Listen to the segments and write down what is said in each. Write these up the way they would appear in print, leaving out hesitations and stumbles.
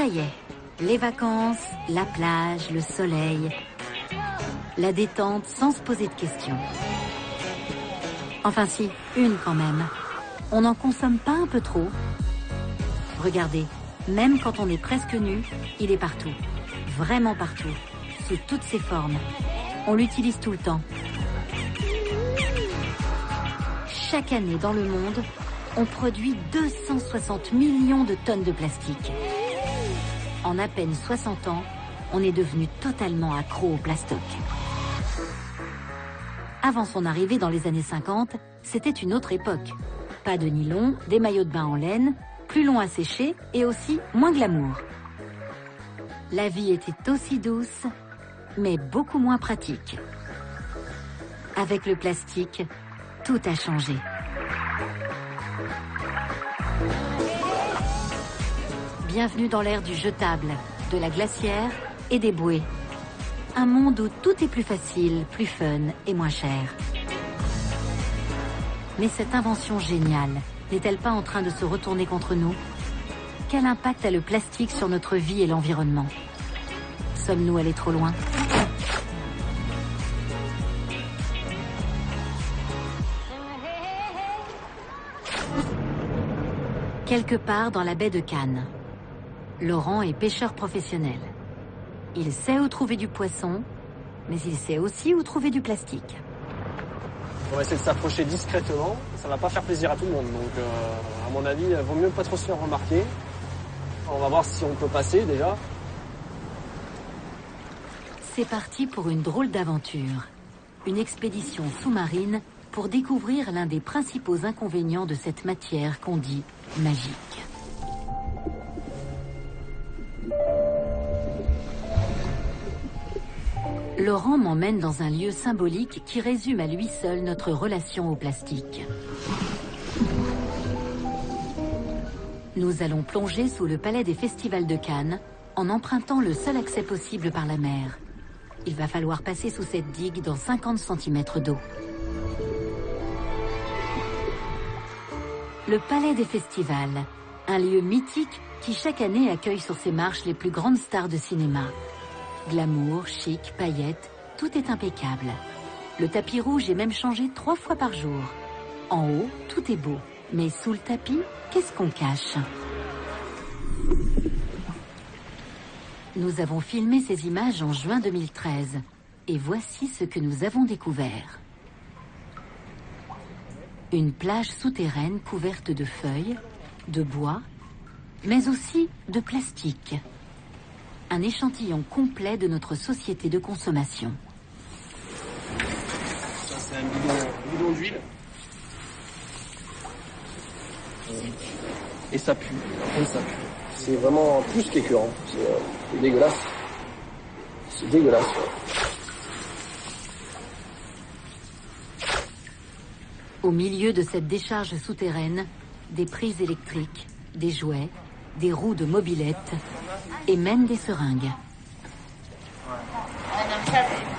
Ça y est, les vacances, la plage, le soleil, la détente sans se poser de questions. Enfin si, une quand même. On n'en consomme pas un peu trop? Regardez, même quand on est presque nu, il est partout. Vraiment partout, sous toutes ses formes. On l'utilise tout le temps. Chaque année dans le monde, on produit 260 millions de tonnes de plastique. En à peine 60 ans, on est devenu totalement accro au plastoc. Avant son arrivée dans les années 50, c'était une autre époque. Pas de nylon, des maillots de bain en laine, plus longs à sécher et aussi moins glamour. La vie était aussi douce, mais beaucoup moins pratique. Avec le plastique, tout a changé. Bienvenue dans l'ère du jetable, de la glacière et des bouées. Un monde où tout est plus facile, plus fun et moins cher. Mais cette invention géniale n'est-elle pas en train de se retourner contre nous? Quel impact a le plastique sur notre vie et l'environnement? Sommes-nous allés trop loin? Quelque part dans la baie de Cannes, Laurent est pêcheur professionnel. Il sait où trouver du poisson, mais il sait aussi où trouver du plastique. On va essayer de s'approcher discrètement, ça va pas faire plaisir à tout le monde, donc à mon avis, il vaut mieux pas trop se faire remarquer. On va voir si on peut passer déjà. C'est parti pour une drôle d'aventure. Une expédition sous-marine pour découvrir l'un des principaux inconvénients de cette matière qu'on dit magique. Laurent m'emmène dans un lieu symbolique qui résume à lui seul notre relation au plastique. Nous allons plonger sous le palais des festivals de Cannes en empruntant le seul accès possible par la mer. Il va falloir passer sous cette digue dans 50 cm d'eau. Le palais des festivals, un lieu mythique qui chaque année accueille sur ses marches les plus grandes stars de cinéma. Glamour, chic, paillettes, tout est impeccable. Le tapis rouge est même changé 3 fois par jour. En haut, tout est beau. Mais sous le tapis, qu'est-ce qu'on cache? Nous avons filmé ces images en juin 2013. Et voici ce que nous avons découvert. Une plage souterraine couverte de feuilles, de bois, mais aussi de plastique. Un échantillon complet de notre société de consommation. Ça c'est un bidon d'huile. Et ça pue, ça pue. C'est vraiment plus qu'écœurant, c'est dégueulasse. C'est dégueulasse. Au milieu de cette décharge souterraine, des prises électriques, des jouets, des roues de mobylettes et même des seringues.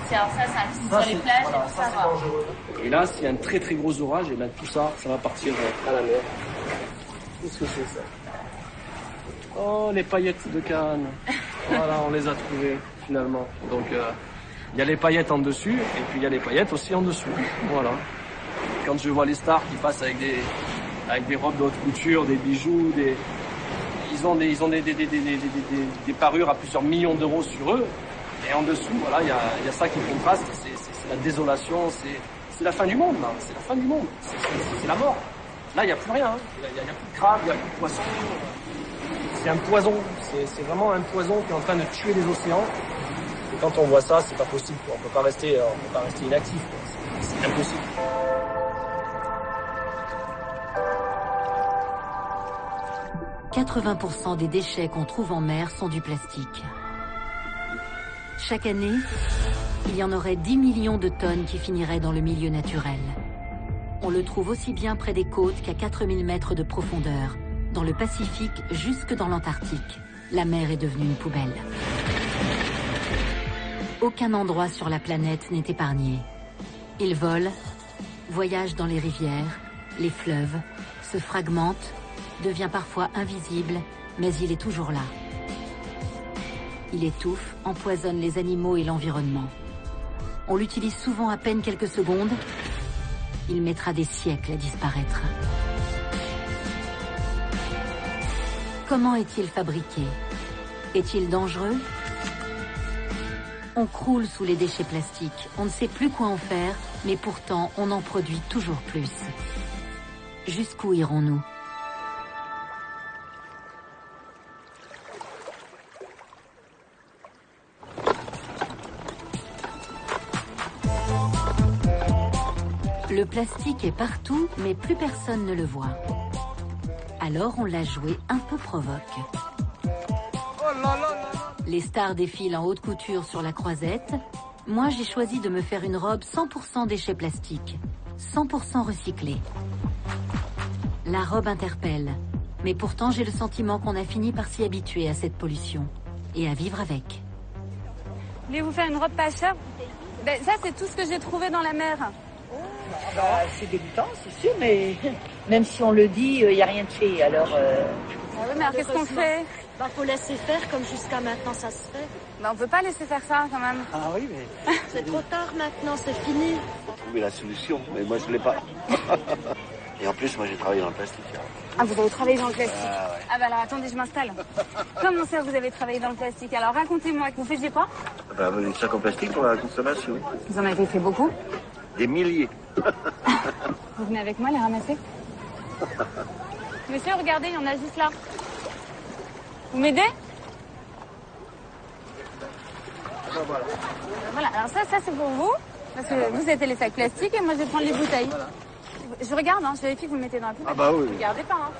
Sur les plages, voilà, ça c'est dangereux. Et là, s'il y a un très très gros orage, et bien tout ça, ça va partir à la mer. Qu'est-ce que c'est ça? Oh, les paillettes de Cannes. Voilà, on les a trouvées finalement. Donc, il y a les paillettes en dessus, et puis il y a les paillettes aussi en dessous. Voilà. Quand je vois les stars qui passent avec des robes de haute couture, des bijoux, ils ont des parures à plusieurs millions d'euros sur eux. Et en dessous, voilà, il y a ça qui contraste. C'est la désolation, c'est la fin du monde, là. C'est la fin du monde. C'est la mort. Là, il n'y a plus rien. Hein. Il n'y a plus de crabes, il n'y a plus de poissons. C'est un poison. C'est vraiment un poison qui est en train de tuer les océans. Et quand on voit ça, c'est pas possible. On peut pas rester inactif. C'est impossible. « 80% des déchets qu'on trouve en mer sont du plastique. Chaque année, il y en aurait 10 millions de tonnes qui finiraient dans le milieu naturel. On le trouve aussi bien près des côtes qu'à 4000 mètres de profondeur, dans le Pacifique jusque dans l'Antarctique. La mer est devenue une poubelle. Aucun endroit sur la planète n'est épargné. Il vole, voyage dans les rivières, les fleuves, se fragmente, devient parfois invisible, mais il est toujours là. Il étouffe, empoisonne les animaux et l'environnement. On l'utilise souvent à peine quelques secondes. Il mettra des siècles à disparaître. Comment est-il fabriqué? Est-il dangereux? On croule sous les déchets plastiques. On ne sait plus quoi en faire, mais pourtant on en produit toujours plus. Jusqu'où irons-nous? Le plastique est partout, mais plus personne ne le voit. Alors on l'a joué un peu provoque. Les stars défilent en haute couture sur la Croisette. Moi, j'ai choisi de me faire une robe 100% déchets plastiques, 100% recyclée. La robe interpelle, mais pourtant j'ai le sentiment qu'on a fini par s'y habituer à cette pollution et à vivre avec. Voulez-vous faire une robe pas chère? Ben, ça, c'est tout ce que j'ai trouvé dans la mer. C'est dégoûtant, c'est sûr, mais même si on le dit, il n'y a rien de fait. Alors, Ah oui, mais alors qu'est-ce qu'on fait? Faut laisser faire comme jusqu'à maintenant ça se fait. Ben, on peut pas laisser faire ça quand même. Ah oui, mais... C'est trop tard maintenant, c'est fini. Trouver la solution, mais moi je l'ai pas. Et en plus, moi j'ai travaillé dans le plastique. Ah, vous avez travaillé dans le plastique? Ah ouais. Ah bah alors attendez, je m'installe. Comment ça, vous avez travaillé dans le plastique? Alors racontez-moi, vous faisiez quoi? Bah, les sacs en plastique pour la consommation. Vous en avez fait beaucoup? Des milliers. Vous venez avec moi les ramasser? Monsieur, regardez, il y en a juste là. Vous m'aidez? Voilà, alors ça c'est pour vous. Parce que vous êtes les sacs plastiques et moi je vais prendre les bouteilles. Je regarde, je vérifie que vous le mettez dans la poubelle. Ah bah oui. Regardez pas.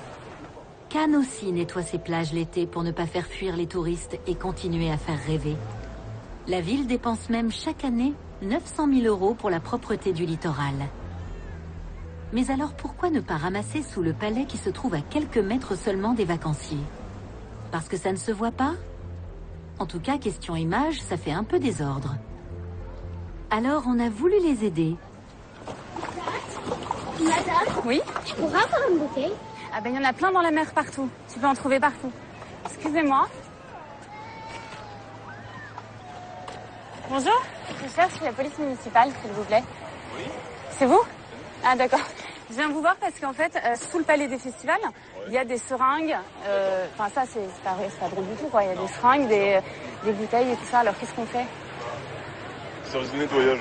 Cannes aussi nettoie ses plages l'été pour ne pas faire fuir les touristes et continuer à faire rêver. La ville dépense même chaque année 900 000 € pour la propreté du littoral. Mais alors pourquoi ne pas ramasser sous le palais qui se trouve à quelques mètres seulement des vacanciers? Parce que ça ne se voit pas? En tout cas, question image, ça fait un peu désordre. Alors on a voulu les aider. Madame, Oui? je pourrais avoir une bouteille? Ah ben il y en a plein dans la mer partout. Tu peux en trouver partout. Excusez-moi. Bonjour, je cherche la police municipale, s'il vous plaît. Oui. C'est vous? Ah d'accord. Je viens vous voir parce qu'en fait, sous le palais des festivals, il y a des seringues. Enfin ça, c'est pas drôle du tout, quoi. Il y a des seringues, des bouteilles et tout ça. Alors qu'est-ce qu'on fait? Service de nettoyage.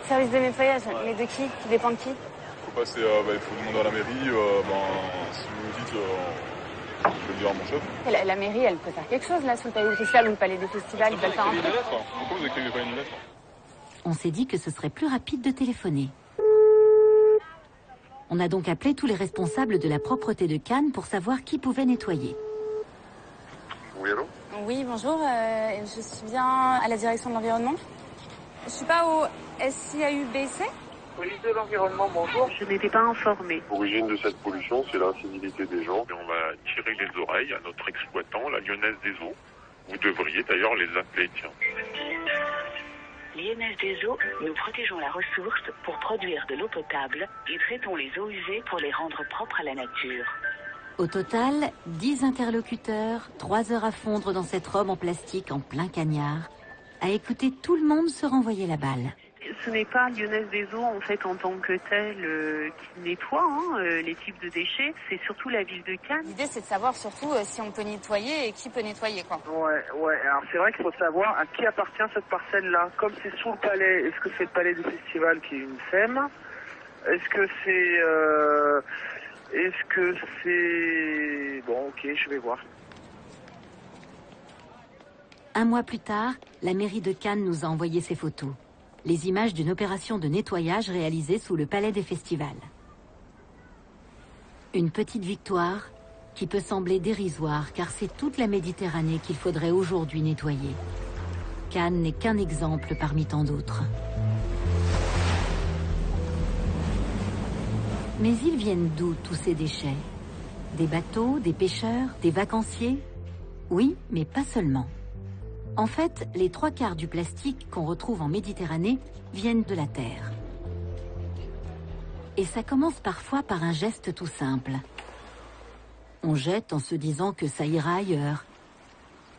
Service de nettoyage, mais de qui? Qui dépend de qui? Faut passer, il faut demander à la mairie. Si vous me dites, je vais le dire à mon chef. Et la mairie, elle peut faire quelque chose là sous le palais des festivals ou le palais des festivals. Ils veulent faire un truc. Pourquoi vous n'écrivez pas une lettre? On s'est dit que ce serait plus rapide de téléphoner. On a donc appelé tous les responsables de la propreté de Cannes pour savoir qui pouvait nettoyer. Oui, allô? Oui, bonjour. Je suis bien à la direction de l'environnement. Je suis pas au SIAUBC? police de l'environnement, bonjour. Je n'étais pas informée. L'origine de cette pollution, c'est l'incivilité des gens. Et on va tirer les oreilles à notre exploitant, la Lyonnaise des Eaux. Vous devriez d'ailleurs les appeler, tiens. Lyonnaise des Eaux, nous protégeons la ressource pour produire de l'eau potable et traitons les eaux usées pour les rendre propres à la nature. Au total, 10 interlocuteurs, 3 heures à fondre dans cette robe en plastique en plein cagnard, à écouter tout le monde se renvoyer la balle. Ce n'est pas Lyonnaise des Eaux en fait en tant que telle qui nettoie les types de déchets, c'est surtout la ville de Cannes. L'idée c'est de savoir surtout si on peut nettoyer et qui peut nettoyer quoi. Ouais, alors c'est vrai qu'il faut savoir à qui appartient cette parcelle-là. Comme c'est sous le palais, est-ce que c'est le palais du festival qui est une SEM? Est-ce que c'est... Bon, ok, je vais voir. Un mois plus tard, la mairie de Cannes nous a envoyé ces photos. Les images d'une opération de nettoyage réalisée sous le palais des festivals. Une petite victoire qui peut sembler dérisoire car c'est toute la Méditerranée qu'il faudrait aujourd'hui nettoyer. Cannes n'est qu'un exemple parmi tant d'autres. Mais ils viennent d'où tous ces déchets? Des bateaux, des pêcheurs, des vacanciers? Oui, mais pas seulement. En fait, les 3/4 du plastique qu'on retrouve en Méditerranée viennent de la Terre. Et ça commence parfois par un geste tout simple. On jette en se disant que ça ira ailleurs.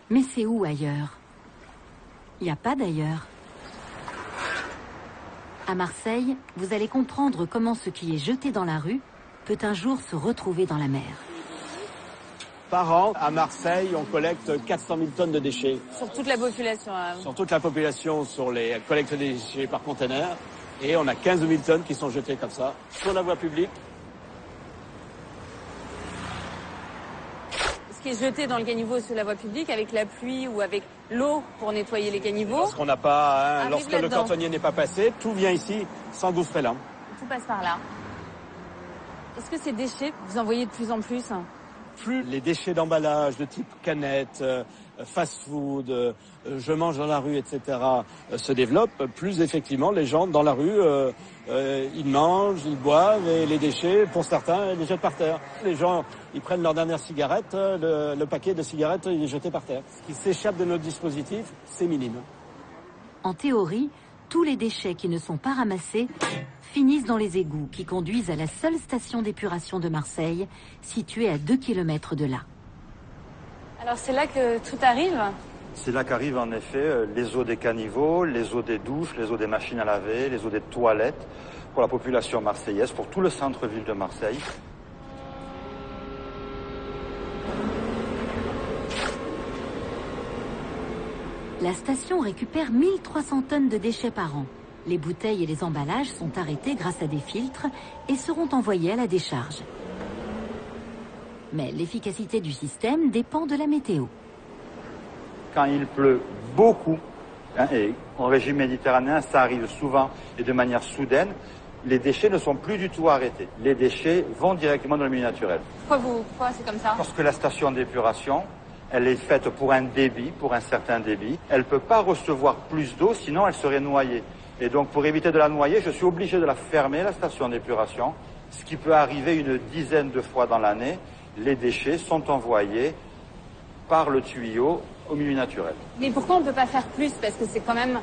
Mais c'est où ailleurs? Il n'y a pas d'ailleurs. À Marseille, vous allez comprendre comment ce qui est jeté dans la rue peut un jour se retrouver dans la mer. Par an, à Marseille, on collecte 400 000 tonnes de déchets. Sur toute la population. Sur toute la population, sur les collectes des déchets par conteneur. Et on a 15 000 tonnes qui sont jetées comme ça, sur la voie publique. Ce qui est jeté dans le caniveau sur la voie publique, avec la pluie ou avec l'eau pour nettoyer les caniveaux. Lorsqu'on n'a pas, lorsque le cantonnier n'est pas passé, tout vient ici s'engouffrer là. Tout passe par là. Est-ce que ces déchets, vous en voyez de plus en plus? Plus les déchets d'emballage de type canette, fast-food, je mange dans la rue, etc. Se développent, plus effectivement les gens dans la rue, ils mangent, ils boivent et les déchets, pour certains, ils les jettent par terre. Les gens, ils prennent leur dernière cigarette, le paquet de cigarettes, il est jeté par terre. Ce qui s'échappe de notre dispositif, c'est minime. En théorie, tous les déchets qui ne sont pas ramassés finissent dans les égouts qui conduisent à la seule station d'épuration de Marseille, située à 2 km de là. Alors c'est là que tout arrive? C'est là qu'arrivent en effet les eaux des caniveaux, les eaux des douches, les eaux des machines à laver, les eaux des toilettes pour la population marseillaise, pour tout le centre-ville de Marseille. La station récupère 1300 tonnes de déchets par an. Les bouteilles et les emballages sont arrêtés grâce à des filtres et seront envoyés à la décharge. Mais l'efficacité du système dépend de la météo. Quand il pleut beaucoup, et en régime méditerranéen, ça arrive souvent et de manière soudaine, les déchets ne sont plus du tout arrêtés. Les déchets vont directement dans le milieu naturel. Pourquoi c'est comme ça? Parce que la station d'épuration, elle est faite pour un débit, pour un certain débit. Elle ne peut pas recevoir plus d'eau, sinon elle serait noyée. Et donc pour éviter de la noyer, je suis obligé de la fermer, la station d'épuration, ce qui peut arriver une dizaine de fois dans l'année. Les déchets sont envoyés par le tuyau au milieu naturel. Mais pourquoi on ne peut pas faire plus? Parce que c'est quand même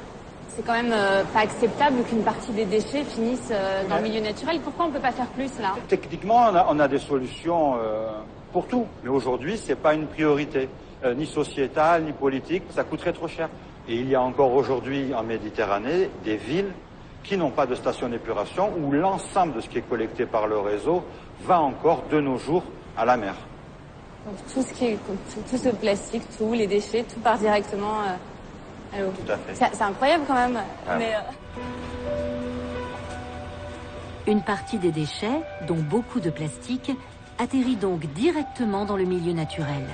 pas acceptable qu'une partie des déchets finissent dans le milieu naturel. Pourquoi on ne peut pas faire plus là? Techniquement, on a des solutions pour tout. Mais aujourd'hui, ce n'est pas une priorité, ni sociétale, ni politique. Ça coûterait trop cher. Et il y a encore aujourd'hui en Méditerranée des villes qui n'ont pas de station d'épuration où l'ensemble de ce qui est collecté par le réseau va encore de nos jours à la mer. Donc tout ce plastique, tous les déchets, tout part directement à l'eau. Tout à fait. C'est incroyable quand même. Ah. Mais, Une partie des déchets, dont beaucoup de plastique, atterrit donc directement dans le milieu naturel.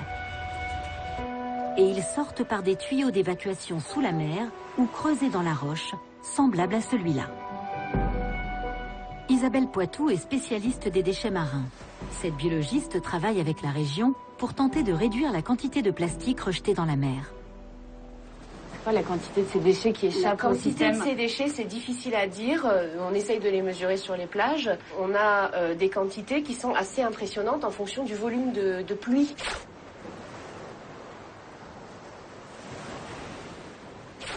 Et ils sortent par des tuyaux d'évacuation sous la mer ou creusés dans la roche, semblables à celui-là. Isabelle Poitou est spécialiste des déchets marins. Cette biologiste travaille avec la région pour tenter de réduire la quantité de plastique rejeté dans la mer. C'est quoi la quantité de ces déchets qui échappent au système? La quantité de ces déchets, c'est difficile à dire. On essaye de les mesurer sur les plages. On a des quantités qui sont assez impressionnantes en fonction du volume de pluie.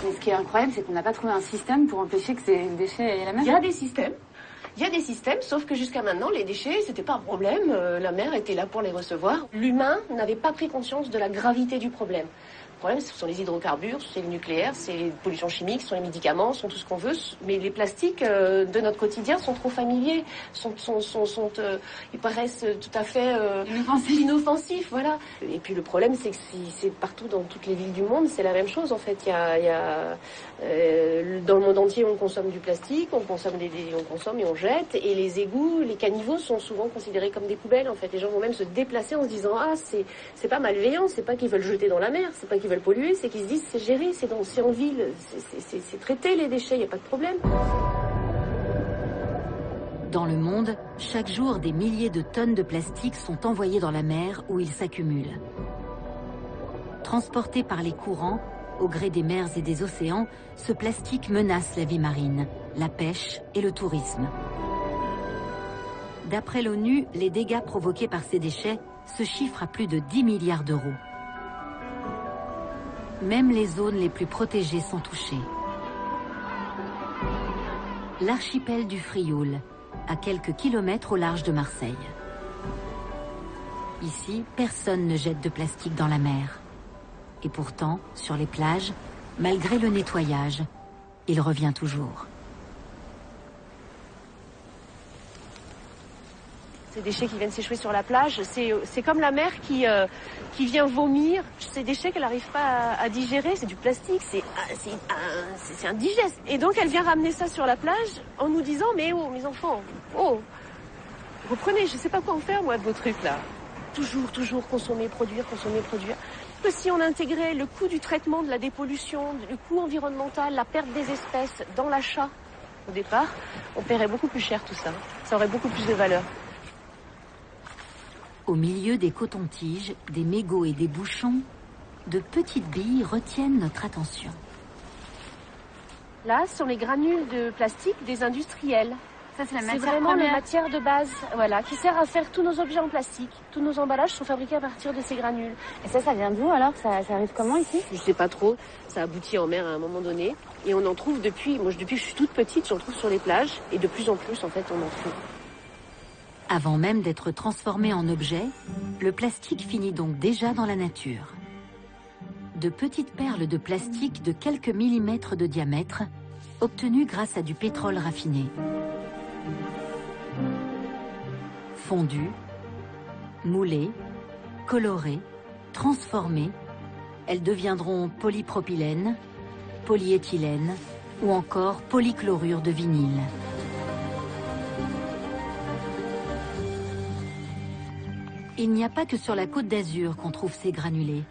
Mais ce qui est incroyable, c'est qu'on n'a pas trouvé un système pour empêcher que ces déchets aillent à la mer. Il y a des systèmes. Il y a des systèmes, sauf que jusqu'à maintenant, les déchets, c'était pas un problème. La mer était là pour les recevoir. L'humain n'avait pas pris conscience de la gravité du problème. Le problème, ce sont les hydrocarbures, c'est le nucléaire, c'est les pollutions chimiques, ce sont les médicaments, ce sont tout ce qu'on veut. Mais les plastiques de notre quotidien sont trop familiers, ils paraissent tout à fait inoffensifs, voilà. Et puis le problème, c'est que c'est partout dans toutes les villes du monde, c'est la même chose en fait. Dans le monde entier, on consomme du plastique, on consomme et on jette. Et les égouts, les caniveaux sont souvent considérés comme des poubelles en fait. Les gens vont même se déplacer en se disant c'est pas malveillant, c'est pas qu'ils veulent jeter dans la mer, c'est pas qu'ils veulent polluer, c'est qu'ils se disent c'est géré, c'est en ville, c'est traité les déchets, il n'y a pas de problème. Dans le monde, chaque jour, des milliers de tonnes de plastique sont envoyées dans la mer où ils s'accumulent. Transporté par les courants, au gré des mers et des océans, ce plastique menace la vie marine, la pêche et le tourisme. D'après l'ONU, les dégâts provoqués par ces déchets se chiffrent à plus de 10 milliards d'euros. Même les zones les plus protégées sont touchées. L'archipel du Frioul, à quelques kilomètres au large de Marseille. Ici, personne ne jette de plastique dans la mer. Et pourtant, sur les plages, malgré le nettoyage, il revient toujours. Ces déchets qui viennent s'échouer sur la plage, c'est comme la mer qui vient vomir. Ces déchets qu'elle n'arrive pas à digérer, c'est du plastique, c'est indigeste. Et donc elle vient ramener ça sur la plage en nous disant « Mais oh, mes enfants, oh, reprenez, je ne sais pas quoi en faire moi de vos trucs là. » Toujours consommer, produire, consommer, produire. Que si on intégrait le coût du traitement de la dépollution, le coût environnemental, la perte des espèces dans l'achat au départ, on paierait beaucoup plus cher tout ça. Ça aurait beaucoup plus de valeur. Au milieu des cotons-tiges, des mégots et des bouchons, de petites billes retiennent notre attention. Là, ce sont les granules de plastique des industriels. Ça, c'est la C'est matière vraiment première. la matière de base, voilà, qui sert à faire tous nos objets en plastique. Tous nos emballages sont fabriqués à partir de ces granules. Et ça vient d'où alors? Ça arrive comment ici? Je sais pas trop, ça aboutit en mer à un moment donné. Et on en trouve depuis que je suis toute petite, j'en trouve sur les plages. Et de plus en plus, en fait, on en trouve. Avant même d'être transformé en objet, le plastique finit donc déjà dans la nature. De petites perles de plastique de quelques millimètres de diamètre, obtenues grâce à du pétrole raffiné. Fondues, moulées, colorées, transformées, elles deviendront polypropylène, polyéthylène ou encore polychlorure de vinyle. Il n'y a pas que sur la Côte d'Azur qu'on trouve ces granulés.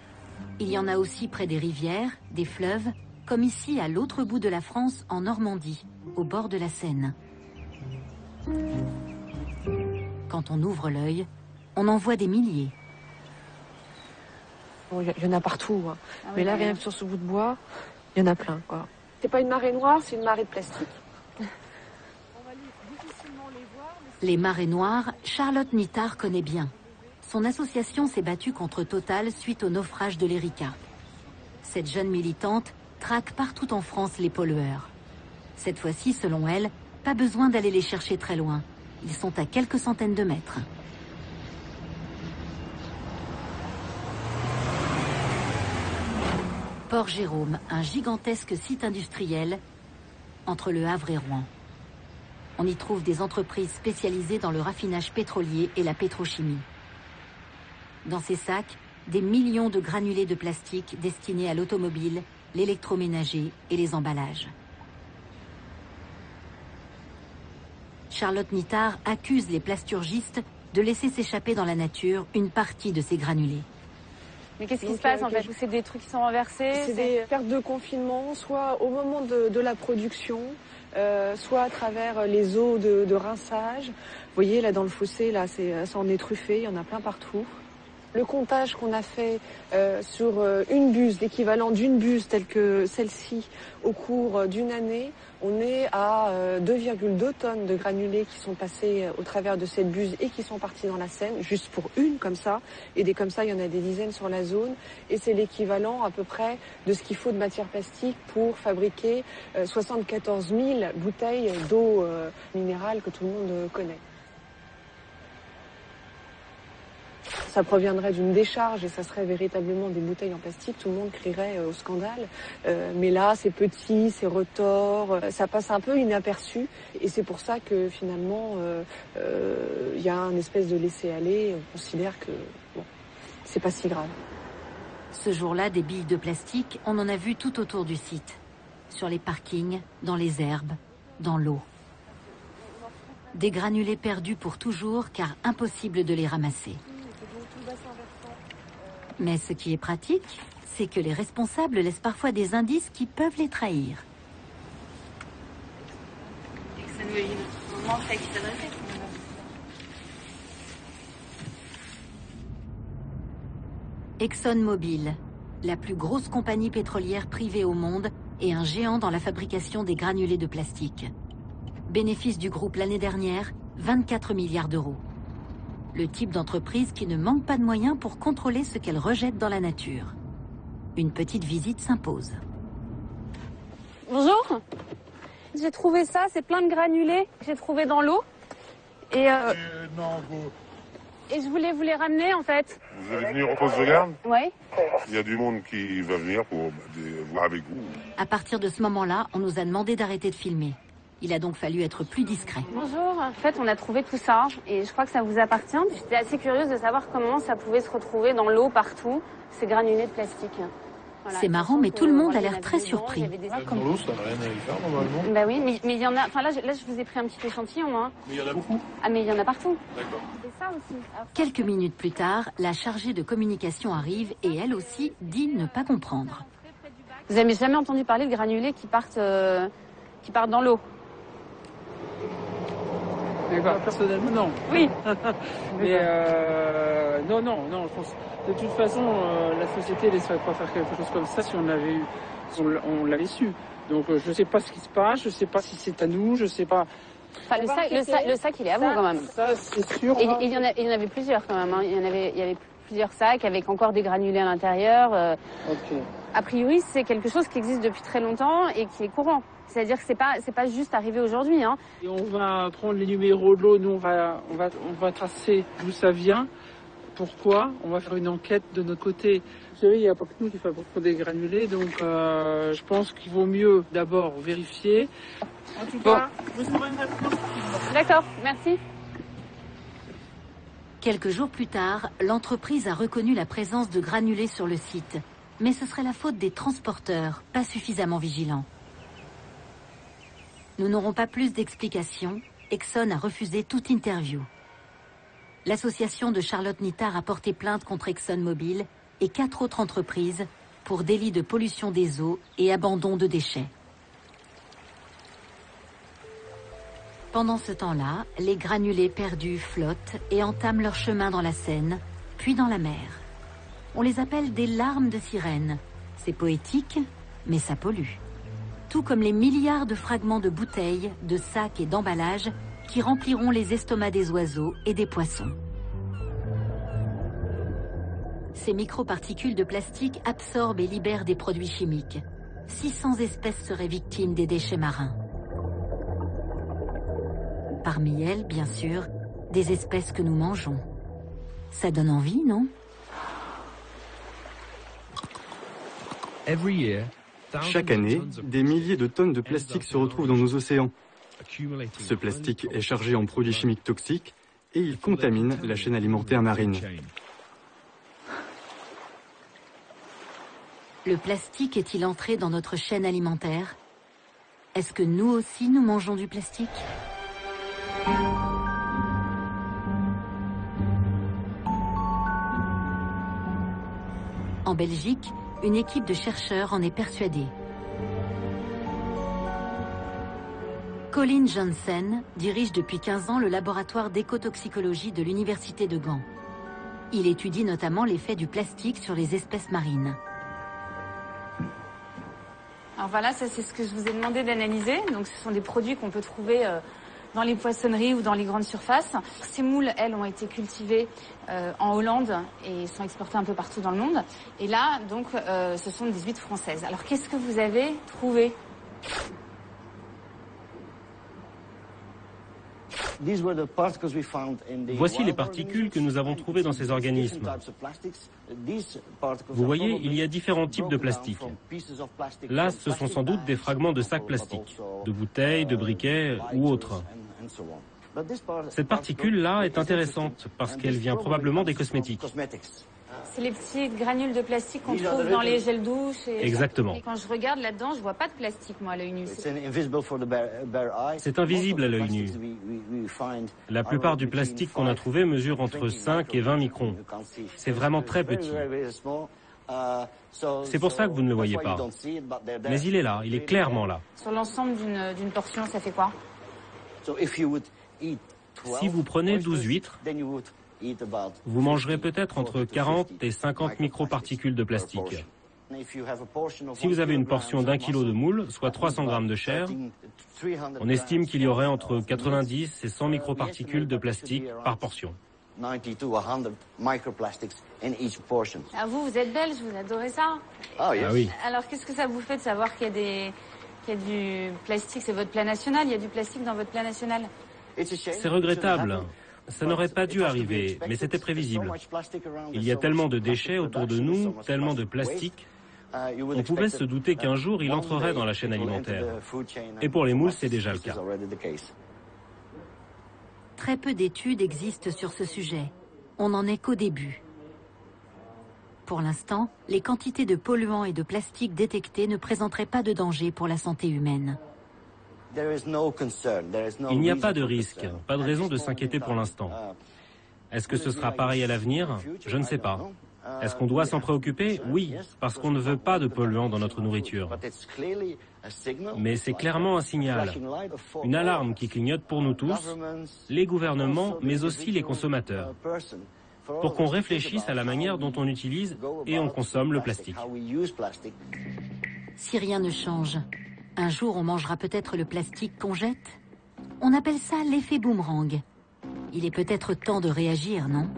Il y en a aussi près des rivières, des fleuves, comme ici à l'autre bout de la France, en Normandie, au bord de la Seine. Quand on ouvre l'œil, on en voit des milliers. Il y en a partout, hein. Ah oui, Mais là, oui. rien que sur ce bout de bois, il y en a plein, quoi. C'est pas une marée noire, c'est une marée de plastique. Les marées noires, Charlotte Nittard connaît bien. Son association s'est battue contre Total suite au naufrage de l'Erika. Cette jeune militante traque partout en France les pollueurs. Cette fois-ci, selon elle, pas besoin d'aller les chercher très loin. Ils sont à quelques centaines de mètres. Port-Jérôme, un gigantesque site industriel entre Le Havre et Rouen. On y trouve des entreprises spécialisées dans le raffinage pétrolier et la pétrochimie. Dans ces sacs, des millions de granulés de plastique destinés à l'automobile, l'électroménager et les emballages. Charlotte Nittard accuse les plasturgistes de laisser s'échapper dans la nature une partie de ces granulés. Mais qu'est-ce qui se passe en fait? C'est des trucs qui sont renversés? C'est des pertes de confinement, soit au moment de la production, soit à travers les eaux de rinçage. Vous voyez là dans le fossé, là, ça en est truffé, il y en a plein partout. Le comptage qu'on a fait sur une buse, l'équivalent d'une buse telle que celle-ci au cours d'une année, on est à 2,2 tonnes de granulés qui sont passés au travers de cette buse et qui sont partis dans la Seine, juste pour une comme ça. Et des comme ça, il y en a des dizaines sur la zone. Et c'est l'équivalent à peu près de ce qu'il faut de matière plastique pour fabriquer 74 000 bouteilles d'eau minérale que tout le monde connaît. Ça proviendrait d'une décharge et ça serait véritablement des bouteilles en plastique, tout le monde crierait au scandale. Mais là, c'est petit, c'est retors, ça passe un peu inaperçu. Et c'est pour ça que finalement, y a un espèce de laisser-aller. On considère que bon, c'est pas si grave. Ce jour-là, des billes de plastique, on en a vu tout autour du site. Sur les parkings, dans les herbes, dans l'eau. Des granulés perdus pour toujours car impossible de les ramasser. Mais ce qui est pratique, c'est que les responsables laissent parfois des indices qui peuvent les trahir. Et que ça nous montre à qui s'adresser. ExxonMobil, la plus grosse compagnie pétrolière privée au monde et un géant dans la fabrication des granulés de plastique. Bénéfice du groupe l'année dernière, 24 milliards d'euros. Le type d'entreprise qui ne manque pas de moyens pour contrôler ce qu'elle rejette dans la nature. Une petite visite s'impose. Bonjour. J'ai trouvé ça, c'est plein de granulés que j'ai trouvé dans l'eau. Et Et je voulais vous les ramener en fait. Vous allez venir au poste de garde? Oui. Il y a du monde qui va venir pour voir avec vous. À partir de ce moment-là, on nous a demandé d'arrêter de filmer. Il a donc fallu être plus discret. Bonjour, en fait on a trouvé tout ça et je crois que ça vous appartient. J'étais assez curieuse de savoir comment ça pouvait se retrouver dans l'eau partout, ces granulés de plastique. Voilà. C'est marrant, mais tout le monde a l'air très surpris. Dans l'eau, ça n'a rien à y faire normalement. Bah oui, mais il y en a. Enfin là, je vous ai pris un petit échantillon. Hein. Mais il y en a beaucoup. Ah, mais il y en a partout. D'accord. C'est ça aussi. Quelques minutes plus tard, la chargée de communication arrive et elle aussi dit ne pas comprendre. Vous n'avez jamais entendu parler de granulés qui partent dans l'eau? D'accord, personnellement, non. Oui. Mais non, je pense. De toute façon, la société ne laisserait pas faire quelque chose comme ça si on l'avait su. Donc je ne sais pas ce qui se passe, je ne sais pas si c'est à nous, je ne sais pas. Enfin, le sac, il est à vous quand même. Ça, c'est sûr. Et il y en avait plusieurs quand même. Hein. Il y avait plusieurs sacs avec encore des granulés à l'intérieur. Ok. A priori, c'est quelque chose qui existe depuis très longtemps et qui est courant. C'est-à-dire que c'est pas juste arrivé aujourd'hui. Hein. Et on va prendre les numéros de l'eau, nous on va tracer d'où ça vient, pourquoi, on va faire une enquête de notre côté. Vous savez, il n'y a pas que nous qui fabriquons des granulés, donc je pense qu'il vaut mieux d'abord vérifier. En tout cas, vous aurez une réponse. D'accord, merci. Quelques jours plus tard, l'entreprise a reconnu la présence de granulés sur le site. Mais ce serait la faute des transporteurs, pas suffisamment vigilants. Nous n'aurons pas plus d'explications. Exxon a refusé toute interview. L'association de Charlotte Nittard a porté plainte contre ExxonMobil et 4 autres entreprises pour délit de pollution des eaux et abandon de déchets. Pendant ce temps-là, les granulés perdus flottent et entament leur chemin dans la Seine, puis dans la mer. On les appelle des larmes de sirène. C'est poétique, mais ça pollue. Tout comme les milliards de fragments de bouteilles, de sacs et d'emballages qui rempliront les estomacs des oiseaux et des poissons. Ces microparticules de plastique absorbent et libèrent des produits chimiques. 600 espèces seraient victimes des déchets marins. Parmi elles, bien sûr, des espèces que nous mangeons. Ça donne envie, non ? Chaque année, des milliers de tonnes de plastique se retrouvent dans nos océans. Ce plastique est chargé en produits chimiques toxiques et il contamine la chaîne alimentaire marine. Le plastique est-il entré dans notre chaîne alimentaire? Est-ce que nous aussi nous mangeons du plastique? En Belgique, une équipe de chercheurs en est persuadée. Colin Jansen dirige depuis 15 ans le laboratoire d'écotoxicologie de l'Université de Gand. Il étudie notamment l'effet du plastique sur les espèces marines. Alors voilà, ça c'est ce que je vous ai demandé d'analyser. Donc ce sont des produits qu'on peut trouver dans les poissonneries ou dans les grandes surfaces. Ces moules, elles, ont été cultivées en Hollande et sont exportées un peu partout dans le monde. Et là, donc, ce sont des huîtres françaises. Alors qu'est-ce que vous avez trouvé ? Voici les particules que nous avons trouvées dans ces organismes. Vous voyez, il y a différents types de plastique. Là, ce sont sans doute des fragments de sacs plastiques, de bouteilles, de briquets ou autres. Cette particule-là est intéressante parce qu'elle vient probablement des cosmétiques. C'est les petits granules de plastique qu'on trouve dans les gels douches. Exactement. Et quand je regarde là-dedans, je vois pas de plastique, moi, à l'œil nu. C'est invisible à l'œil nu. La plupart du plastique qu'on a trouvé mesure entre 5 et 20 microns. C'est vraiment très petit. C'est pour ça que vous ne le voyez pas. Mais il est là, il est clairement là. Sur l'ensemble d'une portion, ça fait quoi ? Si vous prenez 12 huîtres, vous mangerez peut-être entre 40 et 50 microparticules de plastique. Si vous avez une portion d'1 kilo de moule, soit 300 grammes de chair, on estime qu'il y aurait entre 90 et 100 microparticules de plastique par portion. Ah, vous êtes belge, vous adorez ça. Ah oui. Alors qu'est-ce que ça vous fait de savoir qu'il y a du plastique? C'est votre plat national, il y a du plastique dans votre plat national? C'est regrettable. Ça n'aurait pas dû arriver, mais c'était prévisible. Il y a tellement de déchets autour de nous, tellement de plastique. On pouvait se douter qu'un jour, il entrerait dans la chaîne alimentaire. Et pour les moules, c'est déjà le cas. Très peu d'études existent sur ce sujet. On n'en est qu'au début. Pour l'instant, les quantités de polluants et de plastique détectés ne présenteraient pas de danger pour la santé humaine. Il n'y a pas de risque, pas de raison de s'inquiéter pour l'instant. Est-ce que ce sera pareil à l'avenir? Je ne sais pas. Est-ce qu'on doit s'en préoccuper? Oui, parce qu'on ne veut pas de polluants dans notre nourriture. Mais c'est clairement un signal, une alarme qui clignote pour nous tous, les gouvernements, mais aussi les consommateurs, pour qu'on réfléchisse à la manière dont on utilise et on consomme le plastique. Si rien ne change, un jour on mangera peut-être le plastique qu'on jette? On appelle ça l'effet boomerang. Il est peut-être temps de réagir, non?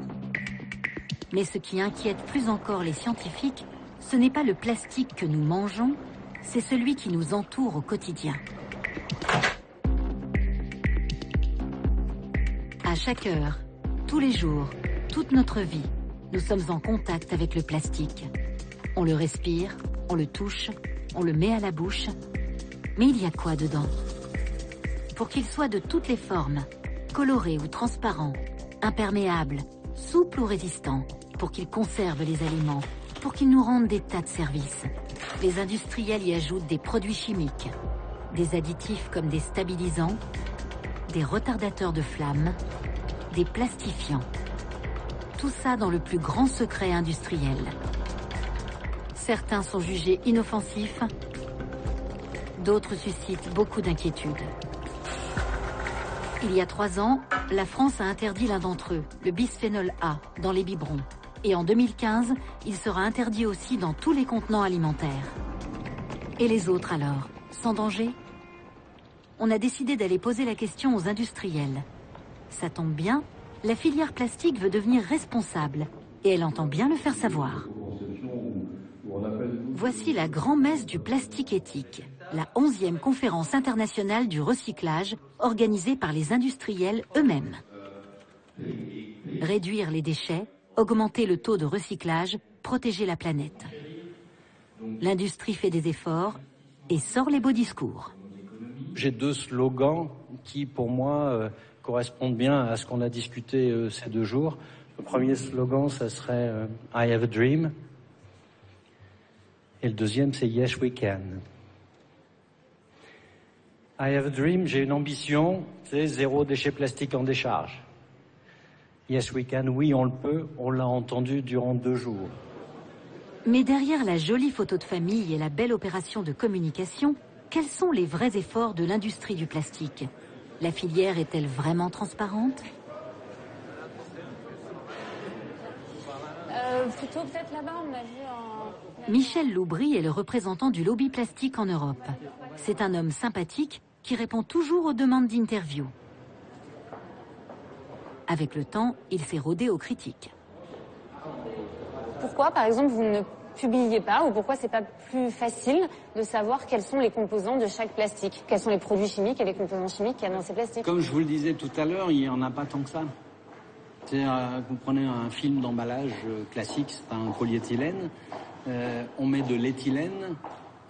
Mais ce qui inquiète plus encore les scientifiques, ce n'est pas le plastique que nous mangeons, c'est celui qui nous entoure au quotidien. À chaque heure, tous les jours, toute notre vie, nous sommes en contact avec le plastique. On le respire, on le touche, on le met à la bouche. Mais il y a quoi dedans? Pour qu'il soit de toutes les formes, coloré ou transparent, imperméable, souple ou résistant, pour qu'il conserve les aliments, pour qu'il nous rende des tas de services, les industriels y ajoutent des produits chimiques, des additifs comme des stabilisants, des retardateurs de flamme, des plastifiants. Tout ça dans le plus grand secret industriel. Certains sont jugés inoffensifs, d'autres suscitent beaucoup d'inquiétudes. Il y a 3 ans, la France a interdit l'un d'entre eux, le bisphénol A, dans les biberons. Et en 2015, il sera interdit aussi dans tous les contenants alimentaires. Et les autres alors, sans danger? On a décidé d'aller poser la question aux industriels. Ça tombe bien, la filière plastique veut devenir responsable, et elle entend bien le faire savoir. Voici la grand-messe du plastique éthique, la 11e conférence internationale du recyclage organisée par les industriels eux-mêmes. Réduire les déchets, augmenter le taux de recyclage, protéger la planète. L'industrie fait des efforts et sort les beaux discours. J'ai 2 slogans qui, pour moi, correspondent bien à ce qu'on a discuté ces 2 jours. Le premier slogan, ça serait « I have a dream ». Et le deuxième, c'est « Yes, we can ». I have a dream, j'ai une ambition, c'est 0 déchets plastiques en décharge. Yes, we can, oui, on le peut, on l'a entendu durant 2 jours. Mais derrière la jolie photo de famille et la belle opération de communication, quels sont les vrais efforts de l'industrie du plastique? La filière est-elle vraiment transparente? Plutôt peut-être là-bas, on a vu un... Michel Loubry est le représentant du lobby plastique en Europe. C'est un homme sympathique qui répond toujours aux demandes d'interview. Avec le temps, il s'est rodé aux critiques. Pourquoi, par exemple, vous ne publiez pas, ou pourquoi c'est pas plus facile de savoir quels sont les composants de chaque plastique? Quels sont les produits chimiques et les composants chimiques qu'il y a dans ces plastiques? Comme je vous le disais tout à l'heure, il n'y en a pas tant que ça. Vous prenez un film d'emballage classique, c'est un polyéthylène, on met de l'éthylène